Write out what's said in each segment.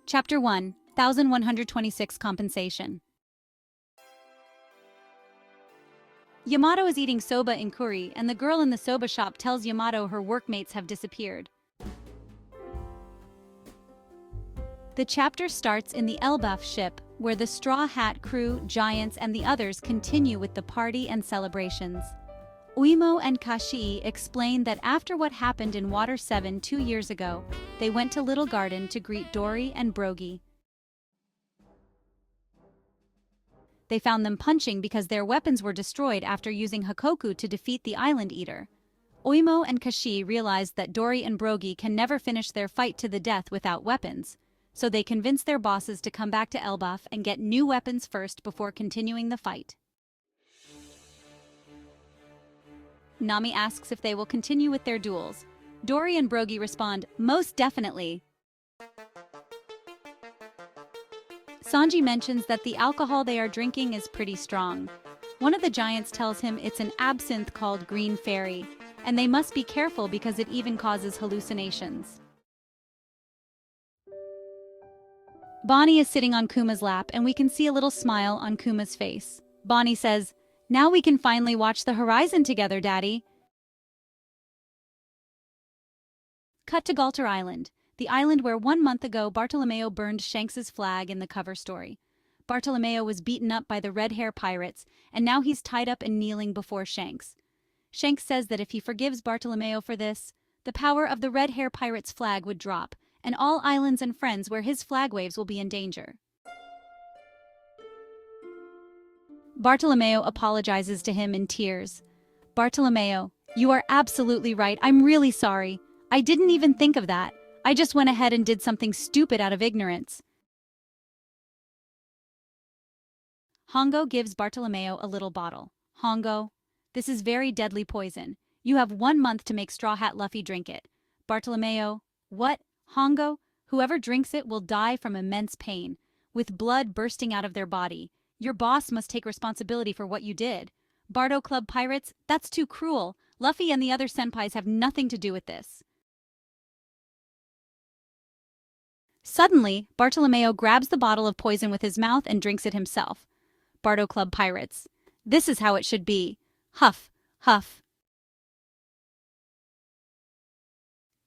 Chapter 1, 1126 Compensation. Yamato is eating soba in curry, and the girl in the soba shop tells Yamato her workmates have disappeared. The chapter starts in the MovieBuff ship, where the Straw Hat crew, Giants, and the others continue with the party and celebrations. Uemo and Kashi explain that after what happened in Water 7 2 years ago, they went to Little Garden to greet Dory and Brogy. They found them punching because their weapons were destroyed after using Hakoku to defeat the Island Eater. Uemo and Kashi realized that Dory and Brogy can never finish their fight to the death without weapons, so they convince their bosses to come back to MovieBuff and get new weapons first before continuing the fight. Nami asks if they will continue with their duels. Dory and Brogy respond, "Most definitely." Sanji mentions that the alcohol they are drinking is pretty strong. One of the Giants tells him it's an absinthe called Green Fairy, and they must be careful because it even causes hallucinations. Bonnie is sitting on Kuma's lap, and we can see a little smile on Kuma's face. Bonnie says, "Now we can finally watch the horizon together, Daddy." Cut to Galter Island, the island where 1 month ago Bartolomeo burned Shanks' flag in the cover story. Bartolomeo was beaten up by the red hair pirates, and now he's tied up and kneeling before Shanks. Shanks says that if he forgives Bartolomeo for this, the power of the red hair pirates' flag would drop, and all islands and friends where his flag waves will be in danger. Bartolomeo apologizes to him in tears. "Bartolomeo, you are absolutely right. I'm really sorry. I didn't even think of that. I just went ahead and did something stupid out of ignorance." Hongo gives Bartolomeo a little bottle. "Hongo, this is very deadly poison. You have 1 month to make Straw Hat Luffy drink it." Bartolomeo, "What? Hongo? Whoever drinks it will die from immense pain, with blood bursting out of their body. Your boss must take responsibility for what you did." Bardo Club Pirates, that's too cruel. Luffy and the other senpais have nothing to do with this. Suddenly, Bartolomeo grabs the bottle of poison with his mouth and drinks it himself. Bardo Club Pirates, "This is how it should be." Huff, huff.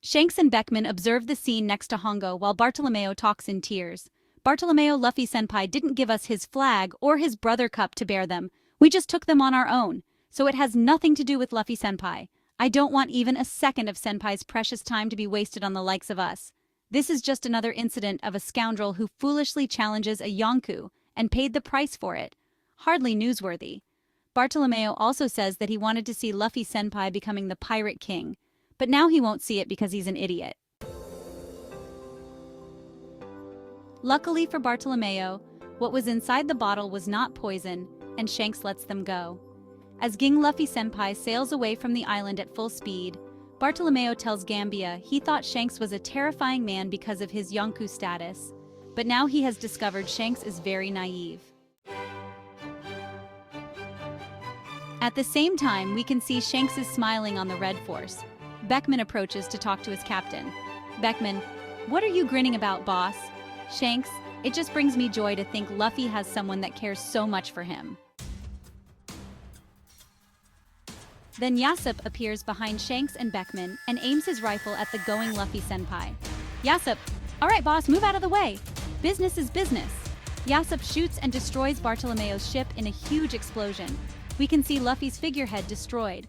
Shanks and Beckman observe the scene next to Hongo while Bartolomeo talks in tears. "Bartolomeo, Luffy senpai didn't give us his flag or his brother cup to bear them. We just took them on our own, so it has nothing to do with Luffy senpai. I don't want even a second of senpai's precious time to be wasted on the likes of us. This is just another incident of a scoundrel who foolishly challenges a Yonkou and paid the price for it. Hardly newsworthy." Bartolomeo also says that he wanted to see Luffy senpai becoming the Pirate King, but now he won't see it because he's an idiot. Luckily for Bartolomeo, what was inside the bottle was not poison, and Shanks lets them go. As Ging Luffy senpai sails away from the island at full speed, Bartolomeo tells Gambia he thought Shanks was a terrifying man because of his Yonkou status, but now he has discovered Shanks is very naive. At the same time, we can see Shanks is smiling on the Red Force. Beckman approaches to talk to his captain. Beckman, "What are you grinning about, boss?" Shanks, "It just brings me joy to think Luffy has someone that cares so much for him." Then Yasop appears behind Shanks and Beckman and aims his rifle at the going Luffy senpai. Yasop, "All right, boss, move out of the way. Business is business." Yasop shoots and destroys Bartolomeo's ship in a huge explosion. We can see Luffy's figurehead destroyed.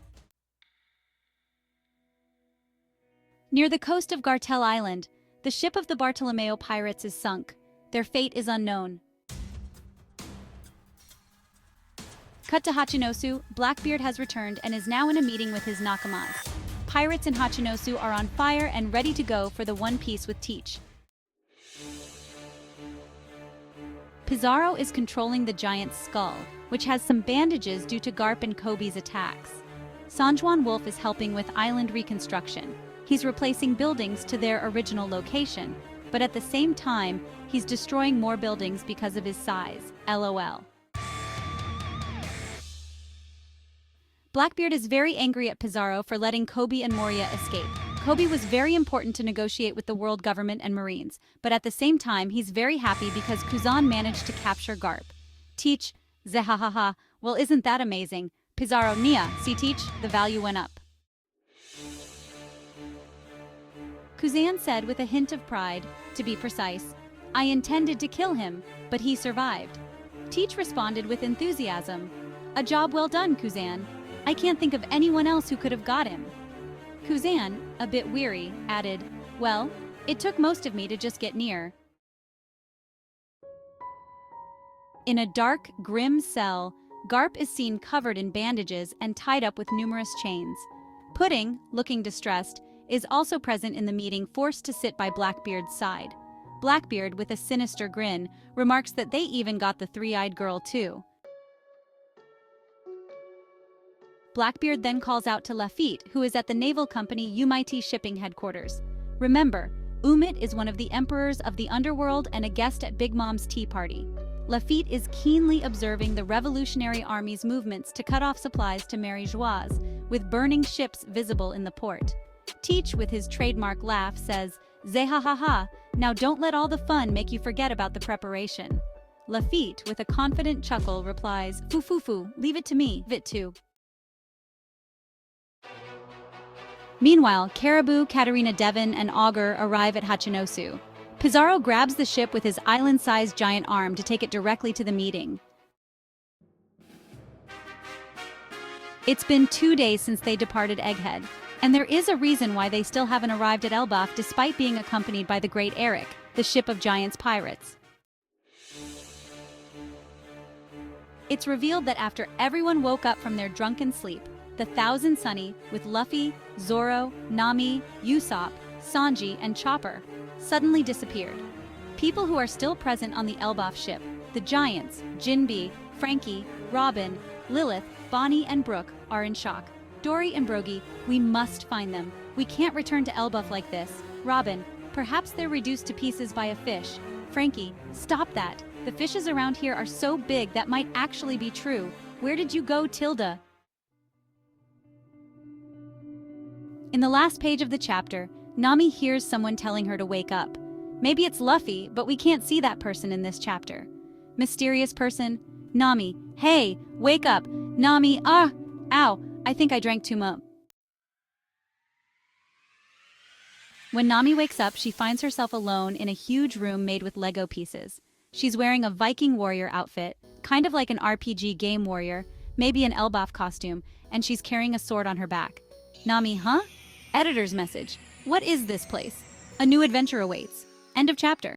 Near the coast of Gartel Island, the ship of the Bartolomeo pirates is sunk. Their fate is unknown. Cut to Hachinosu. Blackbeard has returned and is now in a meeting with his nakamas. Pirates in Hachinosu are on fire and ready to go for the One Piece with Teach. Pizarro is controlling the giant's skull, which has some bandages due to Garp and Kobe's attacks. Sanjuan Wolf is helping with island reconstruction. He's replacing buildings to their original location, but at the same time, he's destroying more buildings because of his size. LOL. Blackbeard is very angry at Pizarro for letting Kobe and Moria escape. Kobe was very important to negotiate with the world government and Marines, but at the same time, he's very happy because Kuzan managed to capture Garp. Teach, zehahaha, well, isn't that amazing? Pizarro, Nia, see Teach, the value went up. Kuzan said with a hint of pride, to be precise, I intended to kill him, but he survived. Teach responded with enthusiasm. A job well done, Kuzan. I can't think of anyone else who could have got him. Kuzan, a bit weary, added, well, it took most of me to just get near. In a dark, grim cell, Garp is seen covered in bandages and tied up with numerous chains. Pudding, looking distressed, is also present in the meeting, forced to sit by Blackbeard's side. Blackbeard, with a sinister grin, remarks that they even got the three-eyed girl too. Blackbeard then calls out to Lafitte, who is at the naval company UMIT shipping headquarters. Remember, Umit is one of the emperors of the underworld and a guest at Big Mom's tea party. Lafitte is keenly observing the Revolutionary Army's movements to cut off supplies to Marie-Joise, with burning ships visible in the port. Teach, with his trademark laugh, says, Zehahaha, now don't let all the fun make you forget about the preparation. Lafitte, with a confident chuckle, replies, Foo, leave it to me, Vit2. Meanwhile, Caribou, Katerina Devon, and Augur arrive at Hachinosu. Pizarro grabs the ship with his island-sized giant arm to take it directly to the meeting. It's been 2 days since they departed Egghead, and there is a reason why they still haven't arrived at Elbaf despite being accompanied by the Great Eric, the ship of Giant's pirates. It's revealed that after everyone woke up from their drunken sleep, the Thousand Sunny, with Luffy, Zoro, Nami, Usopp, Sanji, and Chopper, suddenly disappeared. People who are still present on the Elbaf ship, the Giants, Jinbe, Frankie, Robin, Lilith, Bonnie, and Brooke, are in shock. Dory and Brogy, we must find them. We can't return to Elbaf like this. Robin, perhaps they're reduced to pieces by a fish. Frankie, stop that. The fishes around here are so big that might actually be true. Where did you go, Tilda? In the last page of the chapter, Nami hears someone telling her to wake up. Maybe it's Luffy, but we can't see that person in this chapter. Mysterious person? Nami, hey, wake up. Nami, ow, I think I drank too much. When Nami wakes up, she finds herself alone in a huge room made with Lego pieces. She's wearing a Viking warrior outfit, kind of like an RPG game warrior, maybe an Elbaf costume, and she's carrying a sword on her back. Nami, huh? Editor's message. What is this place? A new adventure awaits. End of chapter.